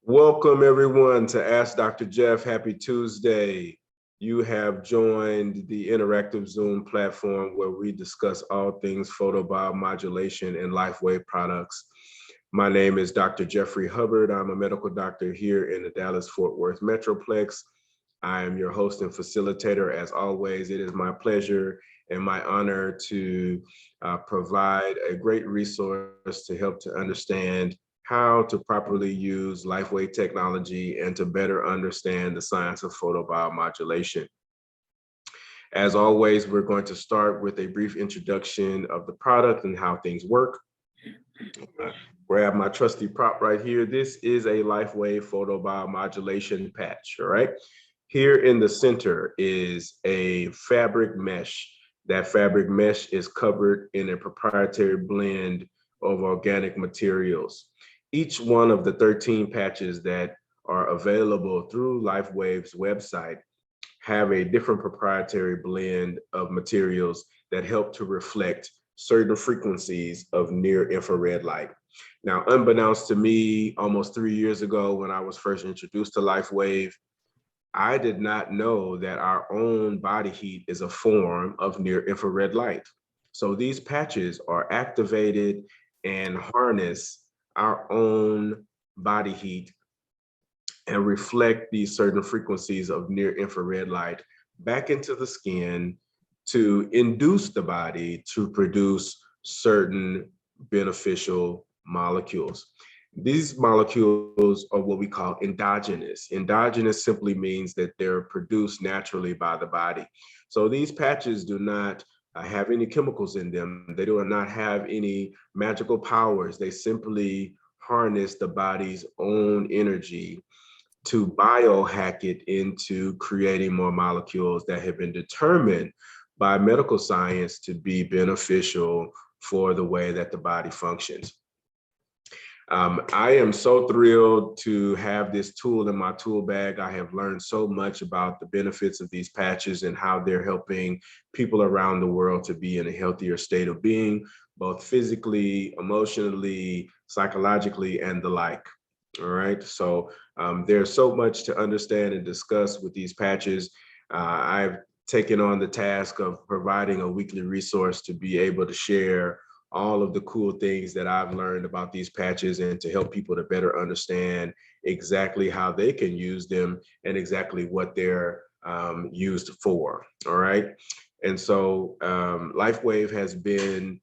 Welcome everyone to Ask Dr. Jeff. Happy Tuesday. You have joined the interactive Zoom platform where we discuss all things photobiomodulation and Lifewave products. My name is Dr. Jeffrey Hubbard. I'm a medical doctor here in the Dallas-Fort Worth Metroplex. I am your host and facilitator. As always, it is my pleasure and my honor to provide a great resource to help to understand how to properly use Lifewave technology and to better understand the science of photobiomodulation. As always, we're going to start with a brief introduction of the product and how things work. Grab my trusty prop right here. This is a Lifewave photobiomodulation patch, all right? Here in the center is a fabric mesh. That fabric mesh is covered in a proprietary blend of organic materials. Each one of the 13 patches that are available through Lifewave's website have a different proprietary blend of materials that help to reflect certain frequencies of near infrared light. Now, unbeknownst to me, almost 3 years ago when I was first introduced to Lifewave, I did not know that our own body heat is a form of near infrared light. So these patches are activated and harness our own body heat and reflect these certain frequencies of near infrared light back into the skin to induce the body to produce certain beneficial molecules. These molecules are what we call endogenous. Endogenous simply means that they're produced naturally by the body. So these patches do not have any chemicals in them. They do not have any magical powers. They simply harness the body's own energy to biohack it into creating more molecules that have been determined by medical science to be beneficial for the way that the body functions. I am so thrilled to have this tool in my tool bag. I have learned so much about the benefits of these patches and how they're helping people around the world to be in a healthier state of being, both physically, emotionally, psychologically, and the like. All right, so there's so much to understand and discuss with these patches. I've taken on the task of providing a weekly resource to be able to share all of the cool things that I've learned about these patches and to help people to better understand exactly how they can use them and exactly what they're used for, all right? And so Lifewave has been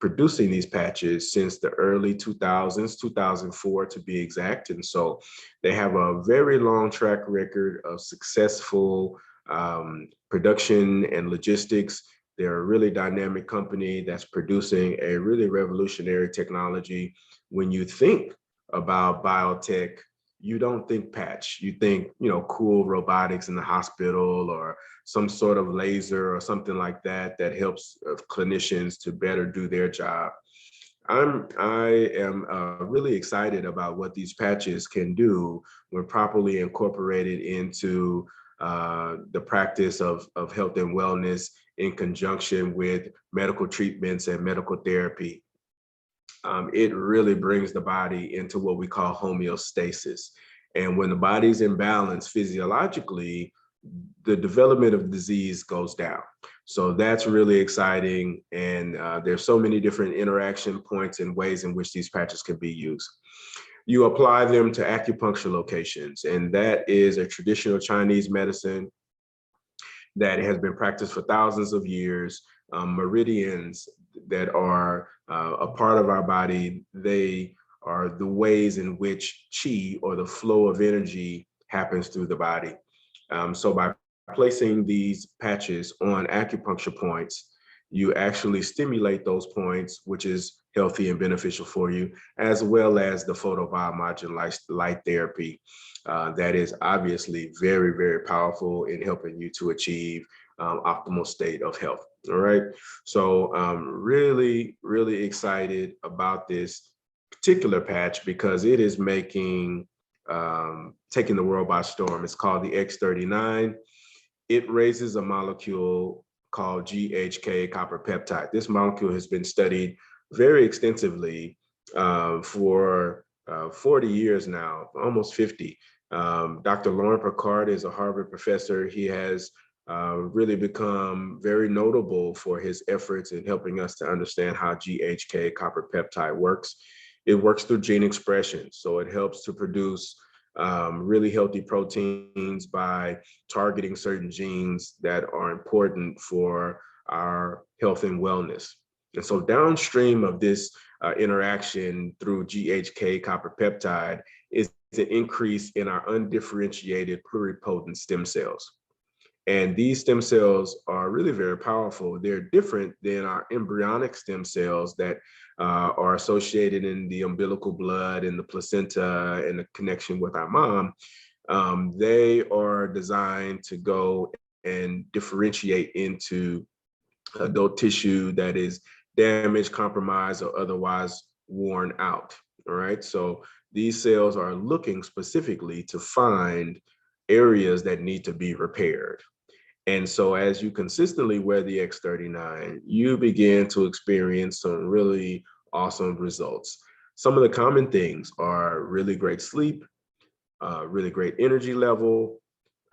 producing these patches since the early 2000s, 2004 to be exact. And so they have a very long track record of successful production and logistics. They're a really dynamic company that's producing a really revolutionary technology. When you think about biotech, you don't think patch. You think, cool robotics in the hospital or some sort of laser or something like that that helps clinicians to better do their job. I am really excited about what these patches can do when properly incorporated into the practice of health and wellness in conjunction with medical treatments and medical therapy. It really brings the body into what we call homeostasis. And when the body's in balance physiologically, the development of disease goes down. So that's really exciting. And there's so many different interaction points and ways in which these patches can be used. You apply them to acupuncture locations, and that is a traditional Chinese medicine that has been practiced for thousands of years. Meridians that are a part of our body, they are the ways in which qi, or the flow of energy, happens through the body. So by placing these patches on acupuncture points, you actually stimulate those points, which is healthy and beneficial for you, as well as the photobiomodulation light therapy. That is obviously very, very powerful in helping you to achieve optimal state of health. All right. So really, really excited about this particular patch because it is taking the world by storm. It's called the X39. It raises a molecule called GHK copper peptide. This molecule has been studied very extensively for 40 years now, almost 50. Dr. Lauren Picard is a Harvard professor. He has really become very notable for his efforts in helping us to understand how GHK copper peptide works. It works through gene expression, so it helps to produce really healthy proteins by targeting certain genes that are important for our health and wellness. And so downstream of this interaction through GHK copper peptide is an increase in our undifferentiated pluripotent stem cells. And these stem cells are really very powerful. They're different than our embryonic stem cells that are associated in the umbilical blood and the placenta and the connection with our mom. They are designed to go and differentiate into adult tissue that is damaged, compromised, or otherwise worn out. All right. So these cells are looking specifically to find areas that need to be repaired. And so as you consistently wear the X39, you begin to experience some really awesome results. Some of the common things are really great sleep, really great energy level,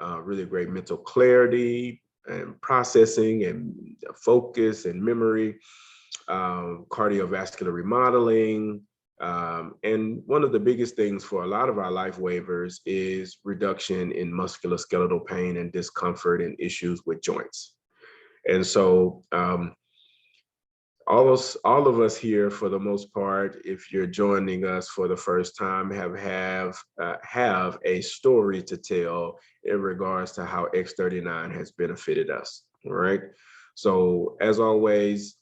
really great mental clarity and processing and focus and memory, cardiovascular remodeling. And one of the biggest things for a lot of our life waivers is reduction in musculoskeletal pain and discomfort and issues with joints. And so all of us here, for the most part, if you're joining us for the first time, have a story to tell in regards to how X39 has benefited us. All right. So as always,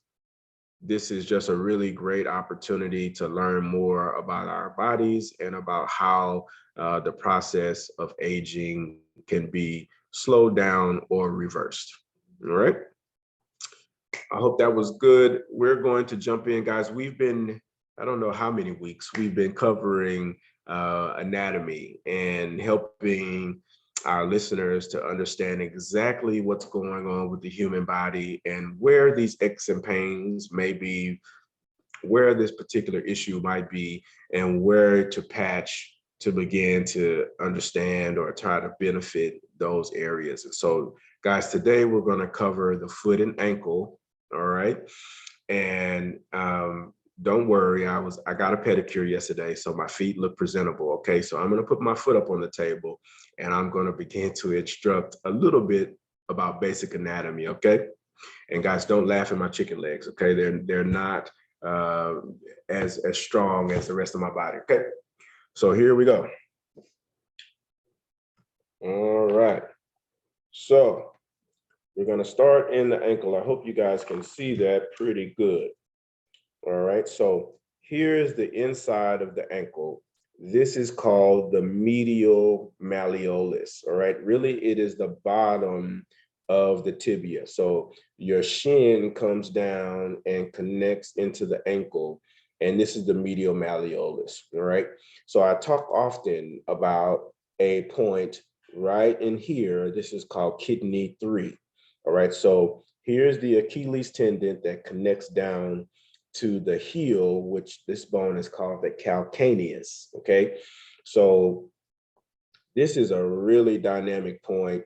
this is just a really great opportunity to learn more about our bodies and about how the process of aging can be slowed down or reversed. All right. I hope that was good. We're going to jump in, guys. We've been, I don't know how many weeks, we've been covering anatomy and helping our listeners to understand exactly what's going on with the human body and where these aches and pains may be, where this particular issue might be, and where to patch to begin to understand or try to benefit those areas. And so, guys, today we're going to cover the foot and ankle. All right. And don't worry, I got a pedicure yesterday, so my feet look presentable. Okay, so I'm going to put my foot up on the table and I'm going to begin to instruct a little bit about basic anatomy. Okay, and guys, don't laugh at my chicken legs. Okay, they're not as strong as the rest of my body. Okay, so here we go. All right, so we're going to start in the ankle. I hope you guys can see that pretty good. All right, so here is the inside of the ankle. This is called the medial malleolus. All right, really it is the bottom of the tibia. So your shin comes down and connects into the ankle, and this is the medial malleolus. All right, so I talk often about a point right in here. This is called kidney 3. All right, so here's the Achilles tendon that connects down to the heel, which this bone is called the calcaneus. Okay, so this is a really dynamic point.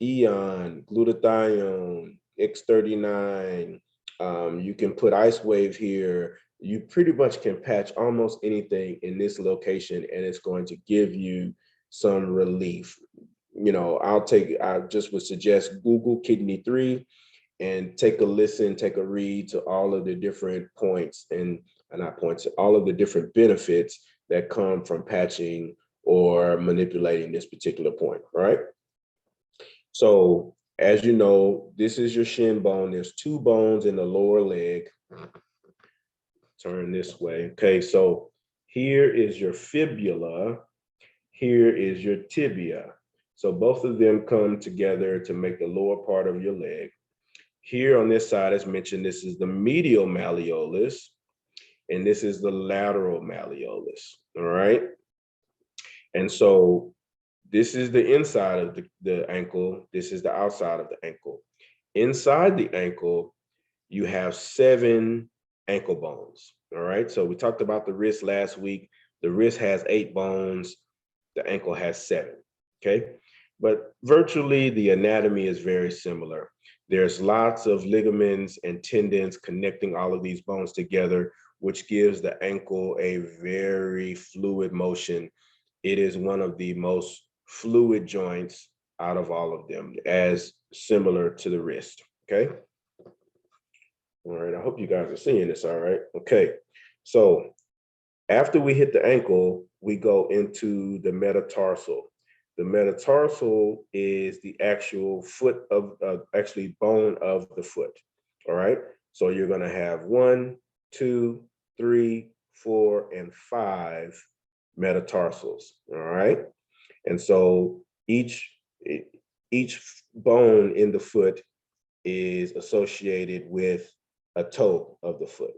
Eon, glutathione, X39. You can put ice wave here. You pretty much can patch almost anything in this location, and it's going to give you some relief. You know, I just would suggest Google kidney 3 and take a listen, take a read to all of the different points and not points, all of the different benefits that come from patching or manipulating this particular point, right? So as you know, this is your shin bone. There's 2 bones in the lower leg. Turn this way. Okay, so here is your fibula. Here is your tibia. So both of them come together to make the lower part of your leg. Here on this side, as mentioned, this is the medial malleolus, and this is the lateral malleolus, all right? And so this is the inside of the ankle. This is the outside of the ankle. Inside the ankle, you have 7 ankle bones, all right? So we talked about the wrist last week. The wrist has 8 bones, the ankle has 7, okay? But virtually the anatomy is very similar. There's lots of ligaments and tendons connecting all of these bones together, which gives the ankle a very fluid motion. It is one of the most fluid joints out of all of them, as similar to the wrist, okay? All right, I hope you guys are seeing this, all right? Okay, so after we hit the ankle, we go into the metatarsal. The metatarsal is the actual foot of, actually bone of the foot, all right? So you're gonna have 1, 2, 3, 4, and 5 metatarsals, all right? And so each bone in the foot is associated with a toe of the foot.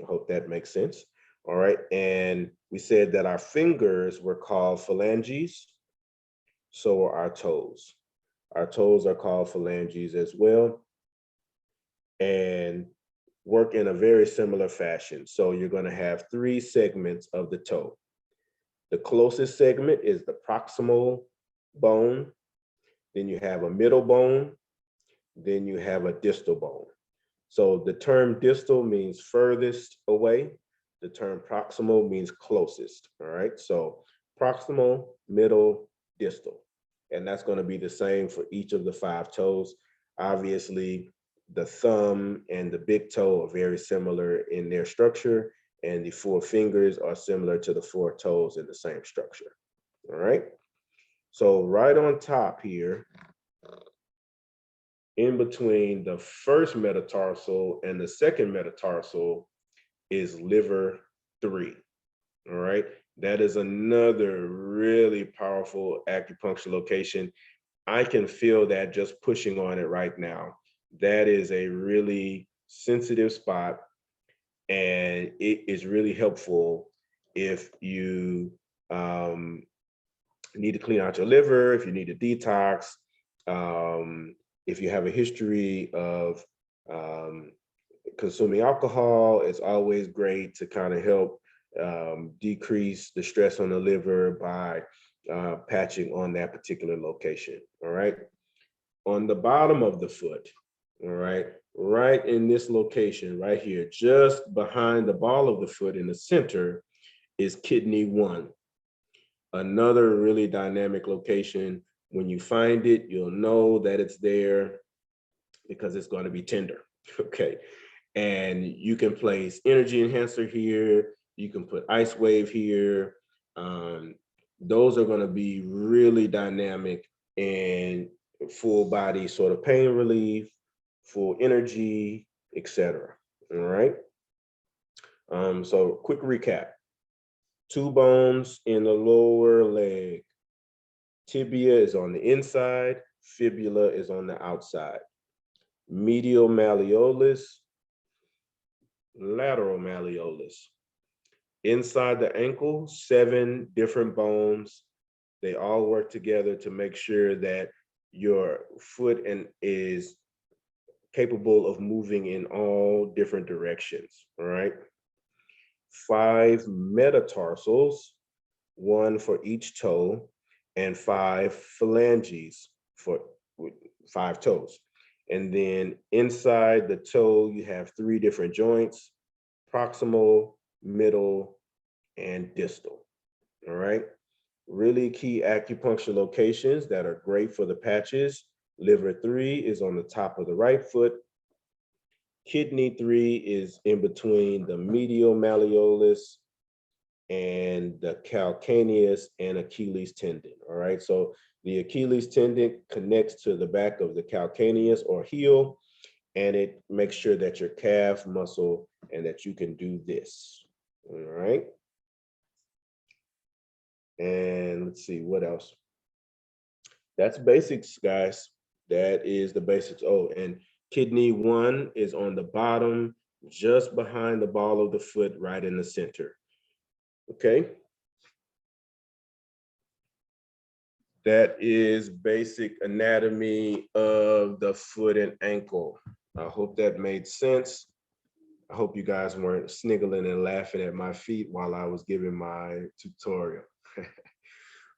I hope that makes sense. All right. And we said that our fingers were called phalanges. So are our toes. Our toes are called phalanges as well, and work in a very similar fashion. So you're going to have 3 segments of the toe. The closest segment is the proximal bone. Then you have a middle bone. Then you have a distal bone. So the term distal means furthest away. The term proximal means closest, all right? So proximal, middle, distal. And that's going to be the same for each of the 5 toes. Obviously, the thumb and the big toe are very similar in their structure, and the 4 fingers are similar to the 4 toes in the same structure, all right? So right on top here, in between the first metatarsal and the second metatarsal is liver 3, all right? That is another really powerful acupuncture location. I can feel that just pushing on it right now. That is a really sensitive spot, and it is really helpful if you need to clean out your liver, if you need a detox, if you have a history of consuming alcohol. It's always great to kind of help decrease the stress on the liver by patching on that particular location, all right? On the bottom of the foot, all right in this location right here, just behind the ball of the foot in the center is kidney 1. Another really dynamic location. When you find it, you'll know that it's there because it's going to be tender, okay? And you can place energy enhancer here. You can put ice wave here. Those are going to be really dynamic and full body sort of pain relief, full energy, etc. All right. So quick recap. 2 bones in the lower leg. Tibia is on the inside. Fibula is on the outside. Medial malleolus, lateral malleolus. Inside the ankle, 7 different bones. They all work together to make sure that your foot is capable of moving in all different directions, all right? 5 metatarsals, 1 for each toe, and 5 phalanges for 5 toes. And then inside the toe, you have 3 different joints: proximal, middle, and distal, all right? Really key acupuncture locations that are great for the patches. Liver 3 is on the top of the right foot. Kidney 3 is in between the medial malleolus and the calcaneus and Achilles tendon, all right? So the Achilles tendon connects to the back of the calcaneus or heel, and it makes sure that your calf muscle and that you can do this, all right? And let's see, what else? That's basics, guys. That is the basics. Oh, and kidney 1 is on the bottom, just behind the ball of the foot, right in the center. Okay. That is basic anatomy of the foot and ankle. I hope that made sense. I hope you guys weren't sniggling and laughing at my feet while I was giving my tutorial.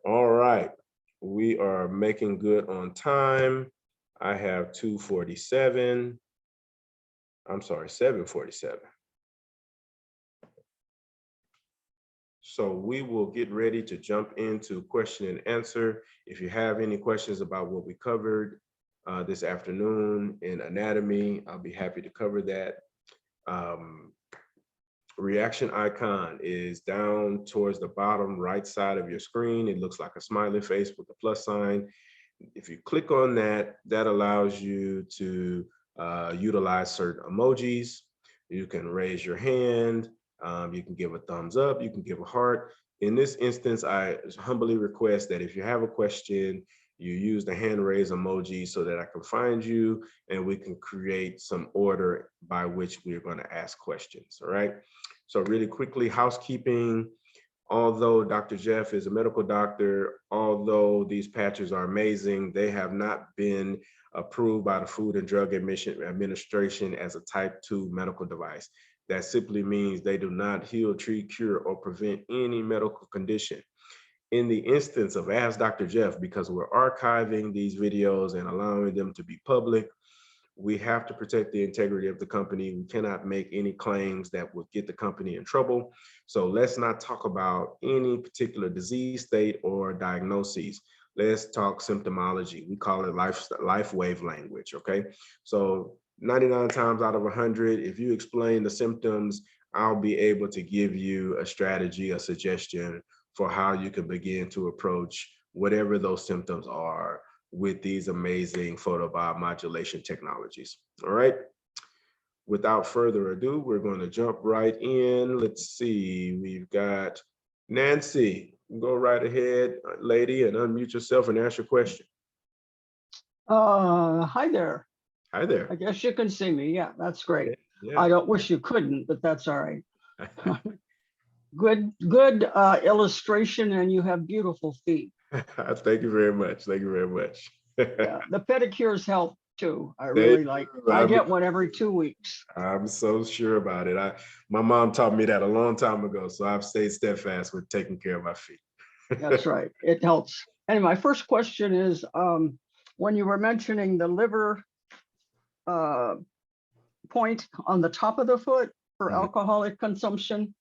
All right, we are making good on time. I have 2:47. I'm sorry, 7:47. So we will get ready to jump into question and answer. If you have any questions about what we covered this afternoon in anatomy, I'll be happy to cover that. Reaction icon is down towards the bottom right side of your screen. It looks like a smiley face with a plus sign. If you click on that, that allows you to utilize certain emojis. You can raise your hand. You can give a thumbs up. You can give a heart. In this instance, I humbly request that if you have a question, you use the hand raise emoji so that I can find you and we can create some order by which we're going to ask questions. All right. So really quickly, housekeeping. Although Dr. Jeff is a medical doctor, although these patches are amazing, they have not been approved by the Food and Drug Administration as a type 2 medical device. That simply means they do not heal, treat, cure, or prevent any medical condition. In the instance of Ask Dr. Jeff, because we're archiving these videos and allowing them to be public, we have to protect the integrity of the company. We cannot make any claims that would get the company in trouble. So let's not talk about any particular disease state or diagnoses. Let's talk symptomology. We call it Lifewave language, okay? So 99 times out of 100, if you explain the symptoms, I'll be able to give you a strategy, a suggestion for how you can begin to approach whatever those symptoms are with these amazing photobiomodulation technologies. All right. Without further ado, we're going to jump right in. Let's see, we've got Nancy. Go right ahead, lady, and unmute yourself and ask your question. Hi there. Hi there. I guess you can see me. Yeah, that's great. Yeah. I don't wish you couldn't, but that's all right. Good illustration, and you have beautiful feet. Thank you very much. Thank you very much. Yeah, the pedicures help too. I really like. I get one every 2 weeks. I'm so sure about it. My mom taught me that a long time ago, so I've stayed steadfast with taking care of my feet. That's right. It helps. And my first question is, when you were mentioning the liver point on the top of the foot for alcoholic consumption,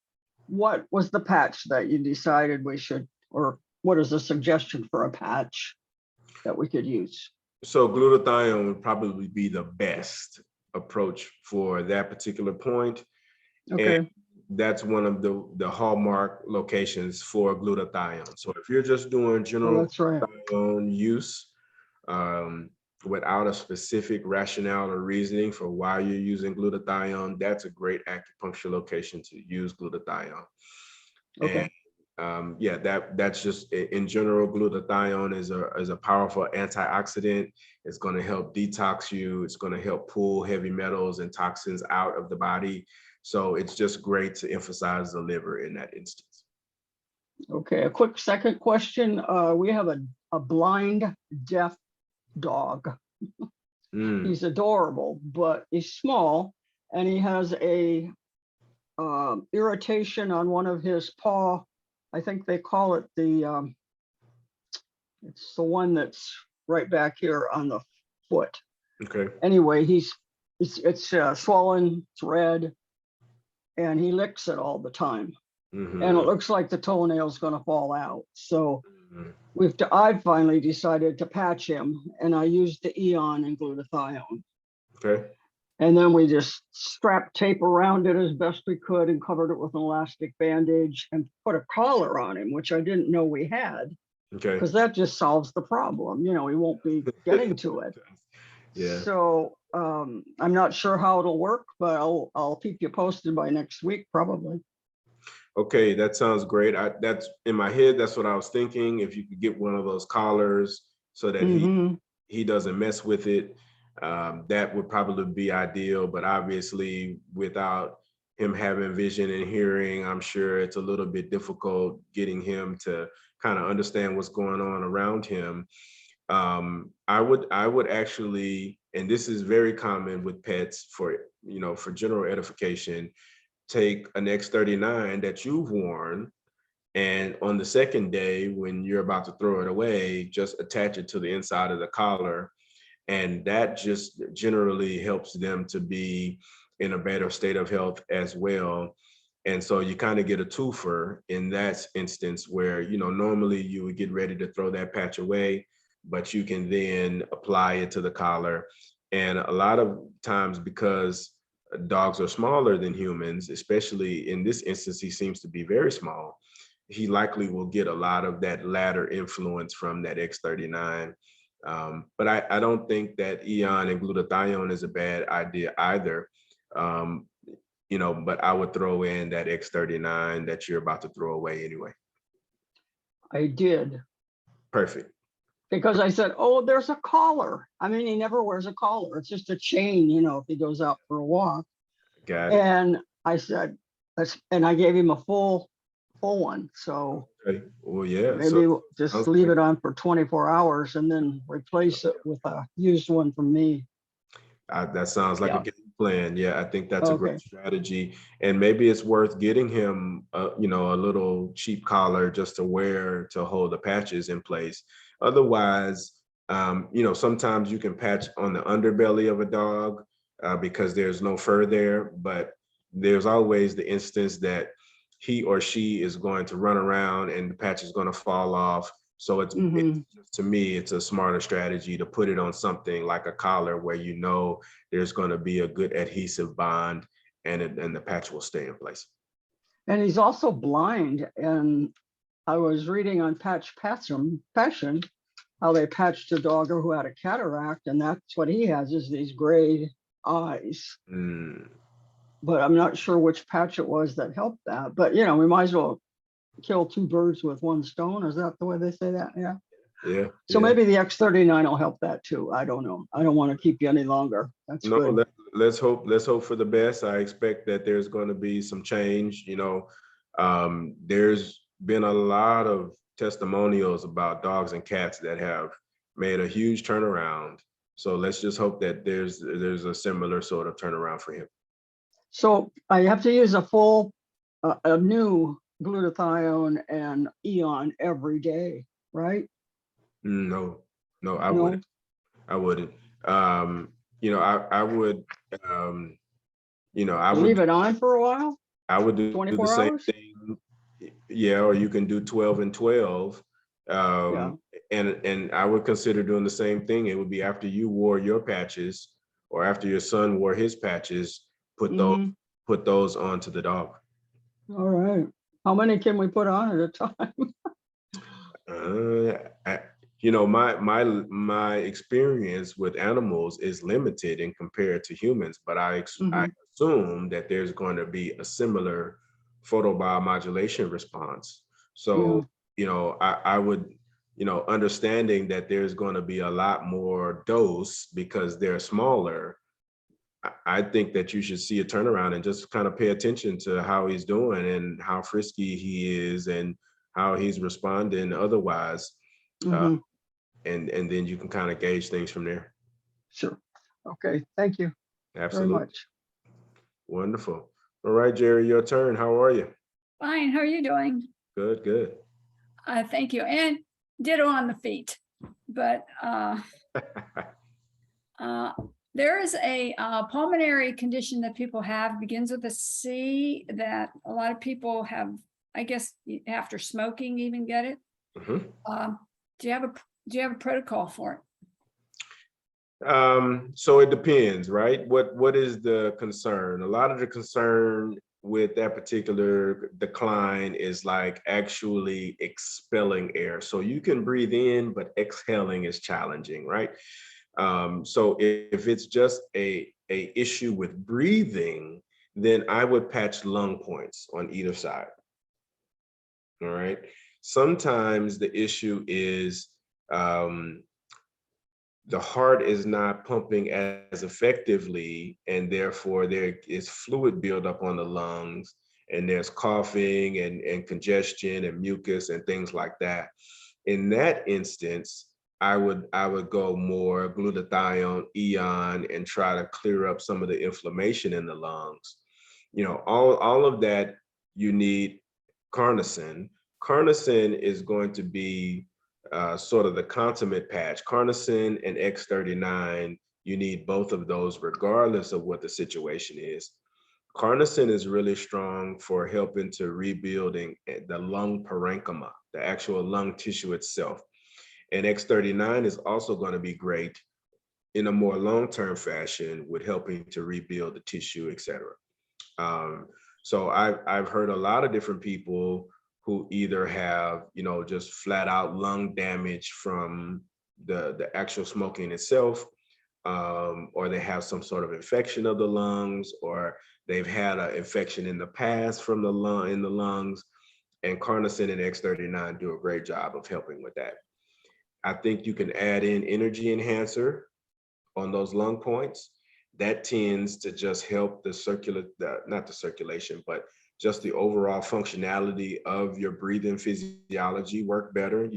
what was the patch that you decided we should, or what is a suggestion for a patch that we could use? So glutathione would probably be the best approach for that particular point. Okay. And that's one of the hallmark locations for glutathione. So if you're just doing general glutathione use without a specific rationale or reasoning for why you're using glutathione, that's a great acupuncture location to use glutathione. Okay. And yeah, that's just in general. Glutathione is a powerful antioxidant. It's going to help detox you. It's going to help pull heavy metals and toxins out of the body. So it's just great to emphasize the liver in that instance. Okay, a quick second question. We have a blind, deaf dog. He's adorable, but he's small, and he has a irritation on one of his paw. I think they call it the, it's the one that's right back here on the foot. Okay. Anyway, it's swollen, it's red, and he licks it all the time. And it looks like the toenail's gonna fall out. So I've finally decided to patch him, and I used the Eon and glutathione. Okay. And then we just strapped tape around it as best we could and covered it with an elastic bandage and put a collar on him, which I didn't know we had. Okay. Because that just solves the problem. You know, he won't be getting to it. Yeah. So I'm not sure how it'll work, but I'll keep you posted by next week, probably. Okay, that sounds great. That's in my head. That's what I was thinking. If you could get one of those collars so that he doesn't mess with it. That would probably be ideal, but obviously without him having vision and hearing, I'm sure it's a little bit difficult getting him to kind of understand what's going on around him. I would actually, and this is very common with pets for for general edification, take an X39 that you've worn, and on the second day, when you're about to throw it away, just attach it to the inside of the collar. And that just generally helps them to be in a better state of health as well. And so you kind of get a twofer in that instance where, normally you would get ready to throw that patch away, but you can then apply it to the collar. And a lot of times, because dogs are smaller than humans, especially in this instance, he seems to be very small, he likely will get a lot of that latter influence from that X39. But I don't think that Eon and glutathione is a bad idea either. But I would throw in that X39 that you're about to throw away anyway. I did. Perfect. Because I said, oh, there's a collar. I mean, he never wears a collar. It's just a chain, if he goes out for a walk. Got it. And I said, and I gave him a full one. So okay. Well, yeah. Maybe just leave it on for 24 hours and then replace it with a used one from me. That sounds like a game plan. Yeah, I think that's a great strategy. And maybe it's worth getting him, a little cheap collar just to wear to hold the patches in place. Otherwise, sometimes you can patch on the underbelly of a dog because there's no fur there, but there's always the instance that he or she is going to run around and the patch is going to fall off. So it's to me, it's a smarter strategy to put it on something like a collar where there's going to be a good adhesive bond and the patch will stay in place. And he's also blind. And I was reading on Patch Passion how they patched a dog who had a cataract, and that's what he has, is these gray eyes. But I'm not sure which patch it was that helped that. But we might as well kill two birds with one stone. Is that the way they say that? Yeah. Yeah. So maybe the X39 will help that too. I don't know. I don't want to keep you any longer. That's good. Let's hope for the best. I expect that there's going to be some change. There's been a lot of testimonials about dogs and cats that have made a huge turnaround. So let's just hope that there's a similar sort of turnaround for him. So I have to use a new glutathione and Eon every day, right? No, I wouldn't. I would, I would leave it on for a while. I would do the same thing. Yeah, or you can do 12 and 12. And I would consider doing the same thing. It would be after you wore your patches or after your son wore his patches, put those onto the dog. All right. How many can we put on at a time? My experience with animals is limited in compared to humans, but I assume that there's going to be a similar photobiomodulation response. So, I would, understanding that there's going to be a lot more dose because they're smaller, I think that you should see a turnaround and just kind of pay attention to how he's doing and how frisky he is and how he's responding otherwise. And then you can kind of gauge things from there. Sure. Okay. Thank you. Absolutely. Very much. Wonderful. All right, Jerry, your turn. How are you? Fine. How are you doing? Good. Thank you. And ditto on the feet. But there is a pulmonary condition that people have, begins with a C, that a lot of people have, I guess, after smoking even get it. Do you have a protocol for it? So it depends, right? What is the concern? A lot of the concern with that particular decline is like actually expelling air. So you can breathe in, but exhaling is challenging, right? So if it's just a issue with breathing, then I would patch lung points on either side. All right. Sometimes the issue is the heart is not pumping as effectively, and therefore there is fluid buildup on the lungs, and there's coughing and congestion and mucus and things like that. In that instance, I would go more glutathione, Eon, and try to clear up some of the inflammation in the lungs. All of that, you need carnosine. Carnosine is going to be sort of the consummate patch. Carnosine and X39, you need both of those regardless of what the situation is. Carnosine is really strong for helping to rebuilding the lung parenchyma, the actual lung tissue itself. And X39 is also going to be great in a more long-term fashion with helping to rebuild the tissue, et cetera. So I've heard a lot of different people who either have, just flat out lung damage from the actual smoking itself, or they have some sort of infection of the lungs, or they've had an infection in the past from the lungs, and carnosine and X39 do a great job of helping with that. I think you can add in energy enhancer on those lung points. That tends to just help not the circulation, but just the overall functionality of your breathing physiology work better.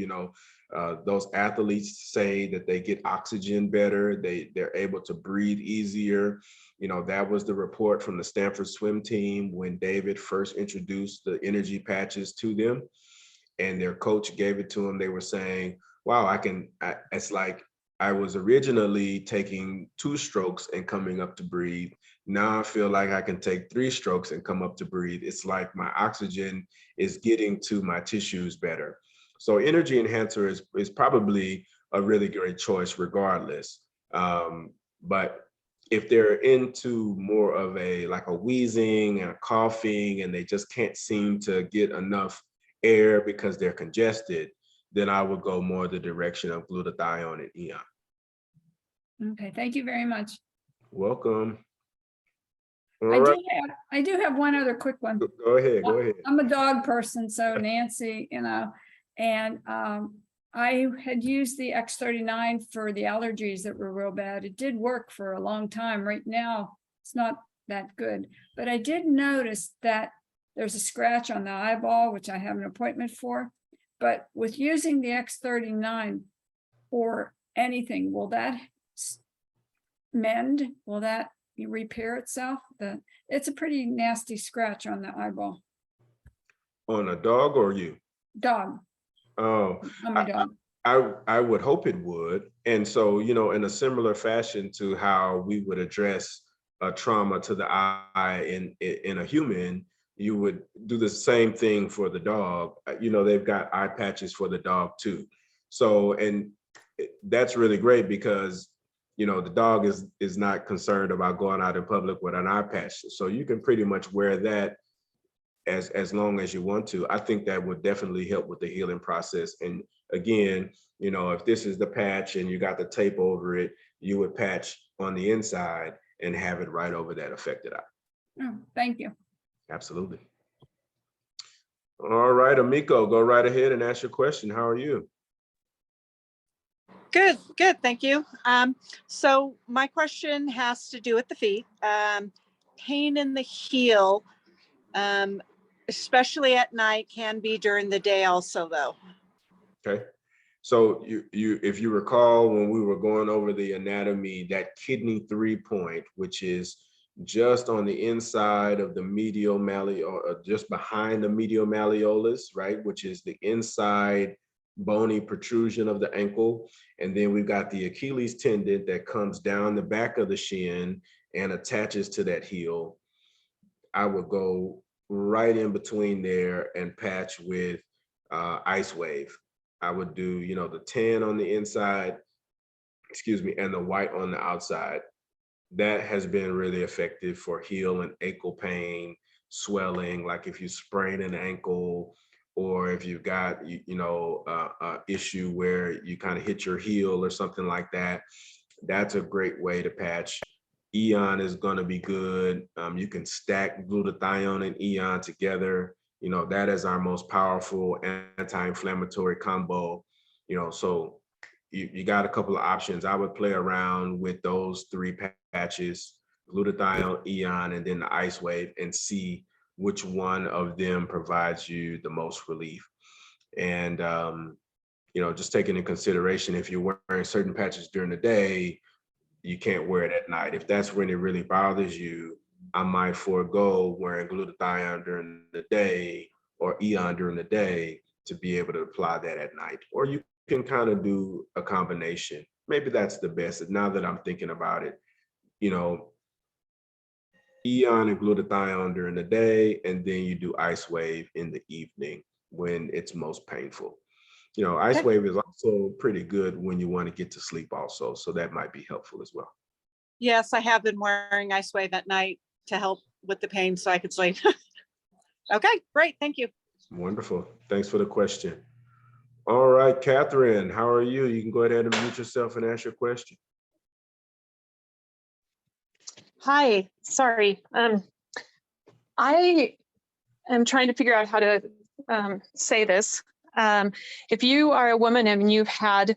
Those athletes say that they get oxygen better, they're able to breathe easier. That was the report from the Stanford swim team when David first introduced the energy patches to them, and their coach gave it to them. They were saying, wow, it's like I was originally taking 2 strokes and coming up to breathe. Now I feel like I can take 3 strokes and come up to breathe. It's like my oxygen is getting to my tissues better. So energy enhancer is probably a really great choice regardless. But if they're into more of a wheezing and a coughing, and they just can't seem to get enough air because they're congested, then I would go more the direction of glutathione and Eon. Okay, thank you very much. Welcome. I do have one other quick one. Go ahead. I'm a dog person, so Nancy, and I had used the X39 for the allergies that were real bad. It did work for a long time. Right now, it's not that good, but I did notice that there's a scratch on the eyeball, which I have an appointment for. But with using the X39 or anything, will that mend? Will that repair itself? It's a pretty nasty scratch on the eyeball. On a dog or you? Dog. Oh, on my dog. I would hope it would. And so, in a similar fashion to how we would address a trauma to the eye in a human, you would do the same thing for the dog. They've got eye patches for the dog too. So, and that's really great because, the dog is not concerned about going out in public with an eye patch. So you can pretty much wear that as long as you want to. I think that would definitely help with the healing process. And again, if this is the patch and you got the tape over it, you would patch on the inside and have it right over that affected eye. Oh, thank you. Absolutely. All right, Amiko, go right ahead and ask your question. How are you? Good, thank you. So my question has to do with the feet. Pain in the heel, especially at night, can be during the day also though. Okay. So if you recall, when we were going over the anatomy, that kidney 3 point, which is just on the inside of the medial malleolus, just behind the medial malleolus, right, which is the inside bony protrusion of the ankle. And then we've got the Achilles tendon that comes down the back of the shin and attaches to that heel. I would go right in between there and patch with Ice Wave. I would do, the tan on the inside, and the white on the outside. That has been really effective for heel and ankle pain, swelling, like if you sprain an ankle, or if you've got, issue where you kind of hit your heel or something like that. That's a great way to patch. Eon is going to be good. You can stack glutathione and Eon together. That is our most powerful anti-inflammatory combo. So you got a couple of options. I would play around with those 3 patches, glutathione, Eon, and then the Ice Wave, and see which one of them provides you the most relief. And just taking into consideration, if you're wearing certain patches during the day, you can't wear it at night. If that's when it really bothers you, I might forego wearing glutathione during the day or Eon during the day to be able to apply that at night. Or you can kind of do a combination. Maybe that's the best. Now that I'm thinking about it, Eon and glutathione during the day, and then you do Ice Wave in the evening when it's most painful. Ice Wave is also pretty good when you want to get to sleep also, so that might be helpful as well. Yes, I have been wearing Ice Wave at night to help with the pain so I could sleep. Okay, great, thank you. Wonderful, thanks for the question. All right, Catherine, how are you? You can go ahead and mute yourself and ask your question. Hi, sorry. I am trying to figure out how to say this. If you are a woman and you've had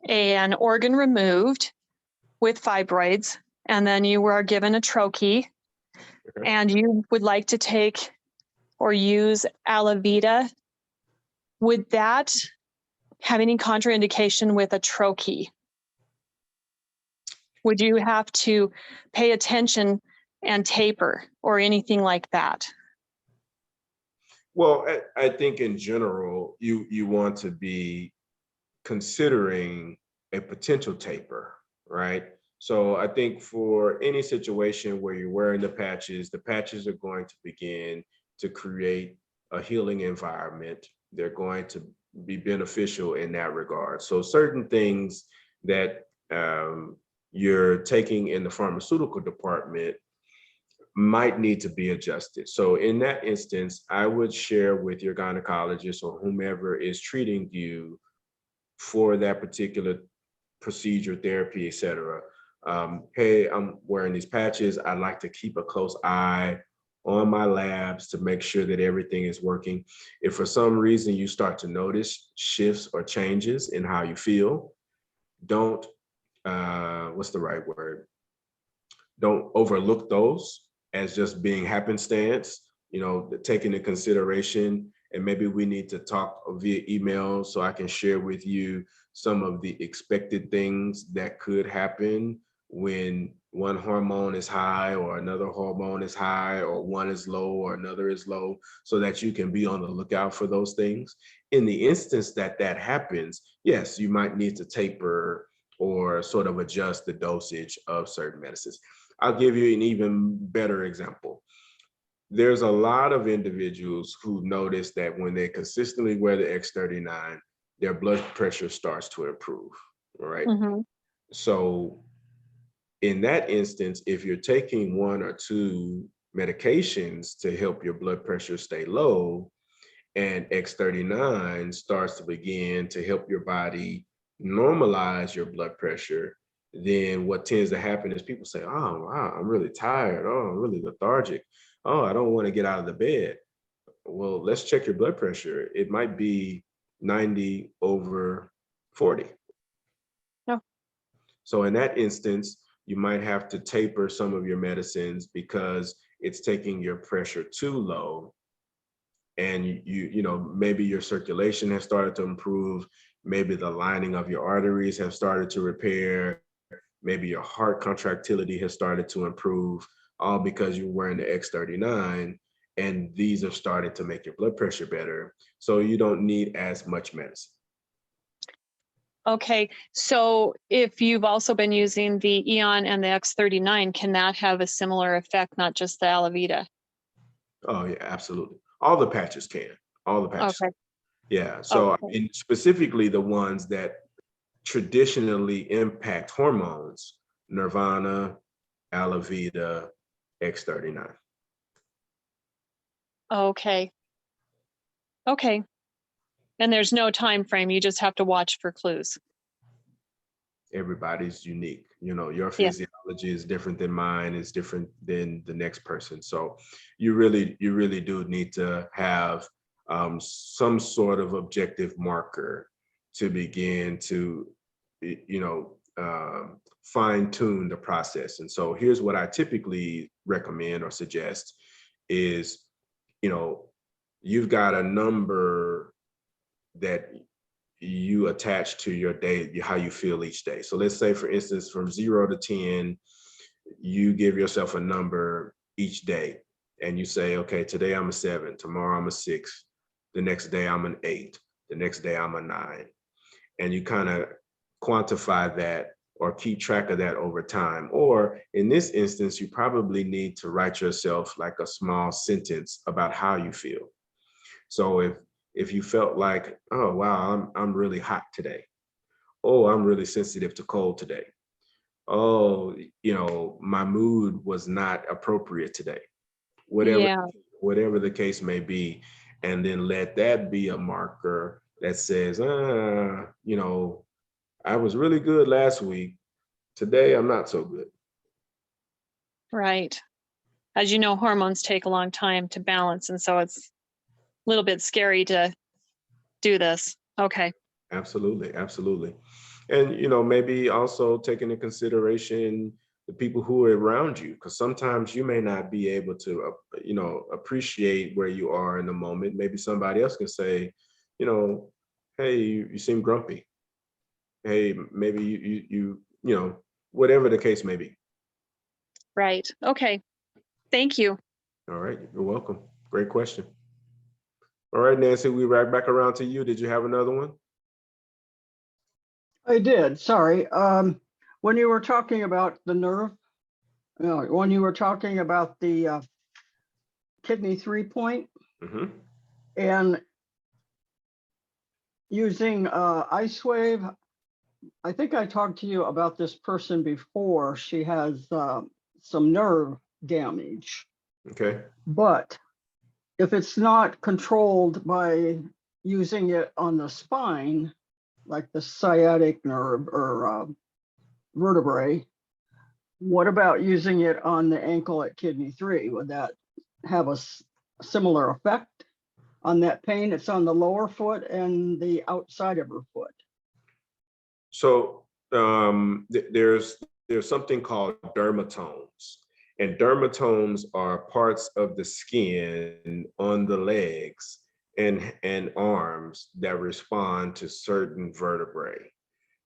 an organ removed with fibroids, and then you were given a troche, and you would like to take or use Alavida, would that have any contraindication with a troche? Would you have to pay attention and taper or anything like that? Well, I think in general, you want to be considering a potential taper, right? So I think for any situation where you're wearing the patches are going to begin to create a healing environment. They're going to be beneficial in that regard. So certain things that you're taking in the pharmaceutical department might need to be adjusted. So in that instance, I would share with your gynecologist or whomever is treating you for that particular procedure, therapy, etc. Hey, I'm wearing these patches. I'd like to keep a close eye on my labs to make sure that everything is working. If for some reason you start to notice shifts or changes in how you feel, don't, what's the right word? Don't overlook those as just being happenstance, take into consideration, and maybe we need to talk via email so I can share with you some of the expected things that could happen when one hormone is high or another hormone is high, or one is low or another is low, so that you can be on the lookout for those things. In the instance that that happens, yes, you might need to taper or sort of adjust the dosage of certain medicines. I'll give you an even better example. There's a lot of individuals who notice that when they consistently wear the X39, their blood pressure starts to improve, all right? Mm-hmm. So in that instance, if you're taking one or two medications to help your blood pressure stay low, and X39 starts to begin to help your body normalize your blood pressure, then what tends to happen is people say, oh, wow, I'm really tired. Oh, I'm really lethargic. Oh, I don't want to get out of the bed. Well, let's check your blood pressure. It might be 90/40. Yeah. So in that instance, you might have to taper some of your medicines because it's taking your pressure too low. And maybe your circulation has started to improve. Maybe the lining of your arteries have started to repair. Maybe your heart contractility has started to improve, all because you're wearing the X39, and these are starting to make your blood pressure better. So you don't need as much medicine. Okay, so if you've also been using the Eon and the X39, can that have a similar effect, not just the Alavida? Oh yeah, absolutely. All the patches can. All the patches. Okay. Yeah. So okay. I mean, specifically the ones that traditionally impact hormones: Nirvana, Alavida, X39. Okay. Okay. And there's no time frame. You just have to watch for clues. Everybody's unique. Your physiology is different than mine, is different than the next person. So you really do need to have some sort of objective marker to begin to, fine tune the process. And so here's what I typically recommend or suggest is, you've got a number that you attach to your day, how you feel each day. So let's say, for instance, from 0 to 10, you give yourself a number each day, and you say, okay, today I'm a 7, tomorrow I'm a 6, the next day I'm an 8, the next day I'm a 9. And you kind of quantify that or keep track of that over time. Or in this instance, you probably need to write yourself like a small sentence about how you feel. So if you felt like, oh, wow, I'm really hot today. Oh, I'm really sensitive to cold today. Oh, my mood was not appropriate today. Whatever the case may be. And then let that be a marker that says, I was really good last week. Today, I'm not so good. Right. As you know, hormones take a long time to balance. And so it's a little bit scary to do this. Okay. Absolutely. Absolutely. And, maybe also take into consideration the people who are around you, because sometimes you may not be able to, appreciate where you are in the moment. Maybe somebody else can say, hey, you seem grumpy. Hey, maybe you whatever the case may be. Right. Okay. Thank you. All right. You're welcome. Great question. All right, Nancy, we right back around to you. Did you have another one? I did, sorry. When you were talking about the nerve, when you were talking about the kidney 3 point, and using Icewave, I think I talked to you about this person before. She has some nerve damage. Okay. But if it's not controlled by using it on the spine, like the sciatic nerve or vertebrae, what about using it on the ankle at kidney 3? Would that have a similar effect on that pain? It's on the lower foot and the outside of her foot. So there's something called dermatomes, and dermatomes are parts of the skin on the legs and arms that respond to certain vertebrae.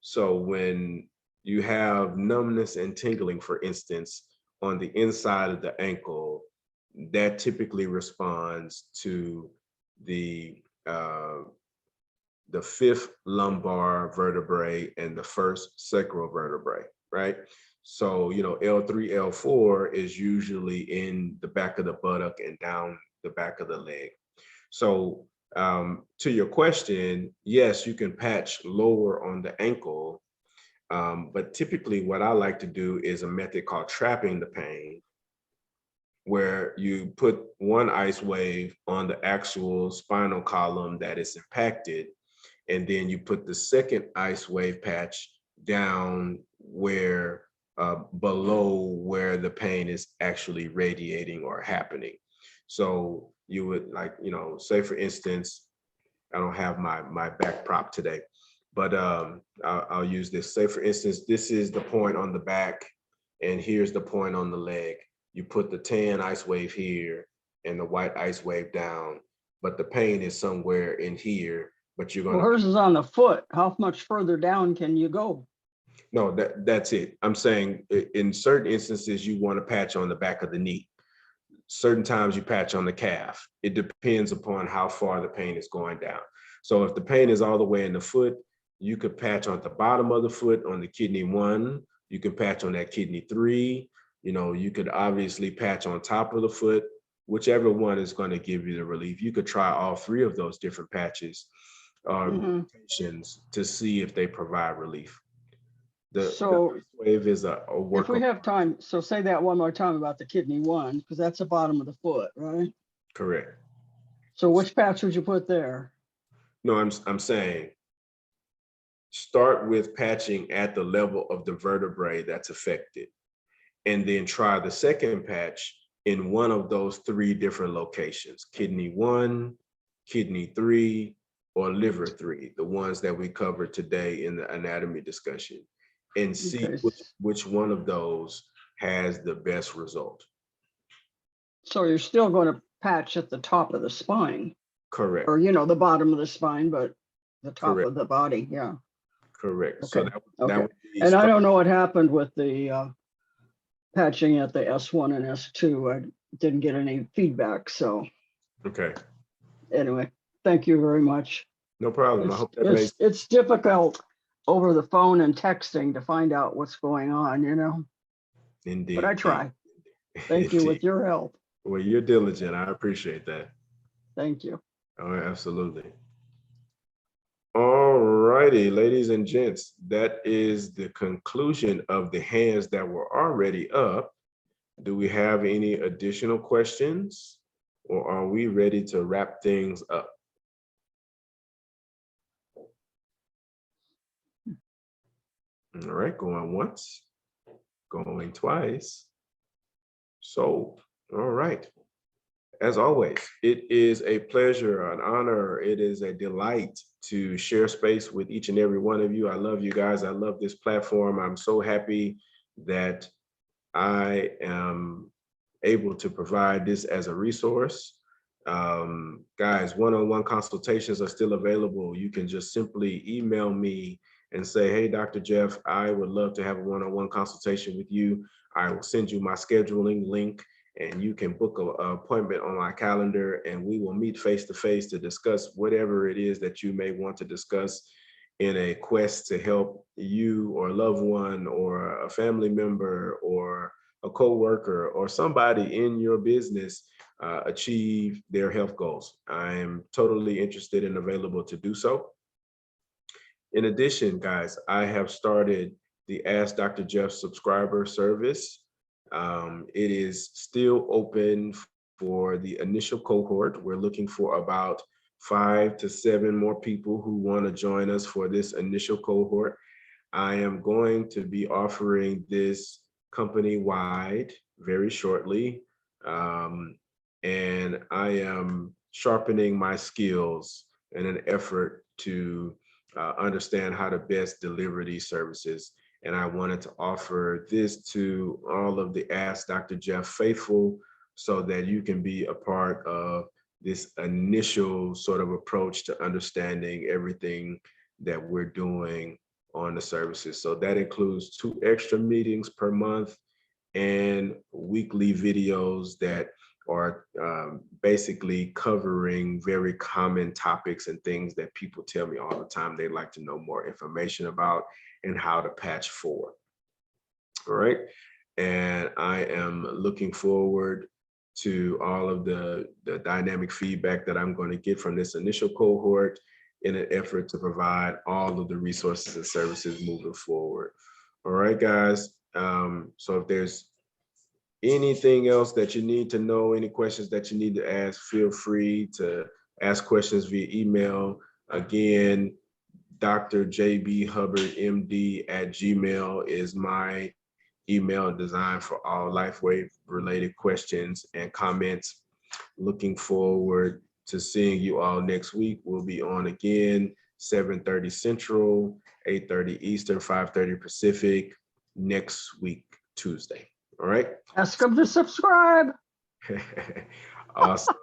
So when you have numbness and tingling, for instance, on the inside of the ankle, that typically responds to the 5th lumbar vertebrae and the 1st sacral vertebrae, right? So, L3, L4 is usually in the back of the buttock and down the back of the leg. So to your question, yes, you can patch lower on the ankle, but typically what I like to do is a method called trapping the pain, where you put one Icewave on the actual spinal column that is impacted, and then you put the second Icewave patch down where below where the pain is actually radiating or happening. So you would say, for instance, I don't have my back prop today, but I'll use this. Say, for instance, this is the point on the back, and here's the point on the leg. You put the tan Icewave here and the white Icewave down, but the pain is somewhere in here. But you're going to. Well, hers is on the foot. How much further down can you go? No, that's it. I'm saying in certain instances, you want to patch on the back of the knee. Certain times you patch on the calf. It depends upon how far the pain is going down. So if the pain is all the way in the foot, you could patch on the bottom of the foot on the kidney 1. You can patch on that kidney 3. You could obviously patch on top of the foot, whichever one is going to give you the relief. You could try all 3 of those different patches to see if they provide relief. The wave is a work. If we have time, so say that one more time about the kidney 1, because that's the bottom of the foot, right? Correct. So which patch would you put there? No, I'm saying start with patching at the level of the vertebrae that's affected, and then try the second patch in one of those 3 different locations: kidney 1, kidney 3, or liver 3, the ones that we covered today in the anatomy discussion, and see which one of those has the best result. So you're still going to patch at the top of the spine. Correct. Or, the bottom of the spine, but the top of the body. Yeah. Correct. Okay. So that Okay. would be And I don't know what happened with the patching at the S1 and S2. I didn't get any feedback. So okay. anyway, thank you very much. No problem. I hope that makes It's difficult over the phone and texting to find out what's going on, you know. indeed. But I try. Thank you with your help. Well, you're diligent. I appreciate that. Thank you. Oh, absolutely. All righty, ladies and gents, that is the conclusion of the hands that were already up. Do we have any additional questions, or are we ready to wrap things up? All right, going once, going twice. So, all right. As always, it is a pleasure, an honor. It is a delight to share space with each and every one of you. I love you guys. I love this platform. I'm so happy that I am able to provide this as a resource. Guys, one-on-one consultations are still available. You can just simply email me and say, hey, Dr. Jeff, I would love to have a one-on-one consultation with you. I will send you my scheduling link, and you can book an appointment on my calendar, and we will meet face-to-face to discuss whatever it is that you may want to discuss in a quest to help you or a loved one or a family member or a coworker or somebody in your business achieve their health goals. I am totally interested and available to do so. In addition, guys, I have started the Ask Dr. Jeff subscriber service. It is still open for the initial cohort. We're looking for about 5 to 7 more people who want to join us for this initial cohort. I am going to be offering this company-wide very shortly. And I am sharpening my skills in an effort to understand how to best deliver these services. And I wanted to offer this to all of the Ask Dr. Jeff faithful so that you can be a part of this initial sort of approach to understanding everything that we're doing on the services. So that includes 2 extra meetings per month and weekly videos that are basically covering very common topics and things that people tell me all the time they'd like to know more information about and how to patch for. All right. And I am looking forward to all of the dynamic feedback that I'm going to get from this initial cohort in an effort to provide all of the resources and services moving forward. All right, guys. So if there's anything else that you need to know, any questions that you need to ask, feel free to ask questions via email. Again, Dr. JB Hubbard, MD @gmail is my email designed for all Lifewave related questions and comments. Looking forward to seeing you all next week. We'll be on again, 7:30 Central, 8:30 Eastern, 5:30 Pacific next week, Tuesday. All right. Ask them to subscribe. Awesome.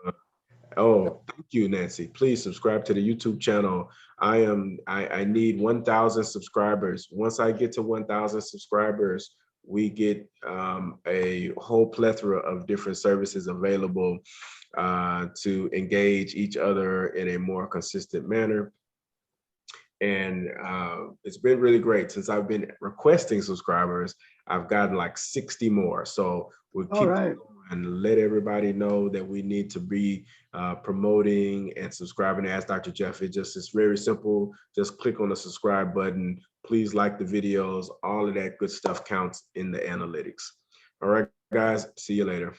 Oh, thank you, Nancy. Please subscribe to the YouTube channel. I need 1,000 subscribers. Once I get to 1,000 subscribers, we get a whole plethora of different services available to engage each other in a more consistent manner. And it's been really great. Since I've been requesting subscribers, I've gotten like 60 more. So we'll keep going and let everybody know that we need to be promoting and subscribing to Ask Dr. Jeff. It's very simple. Just click on the subscribe button. Please like the videos. All of that good stuff counts in the analytics. All right, guys. See you later.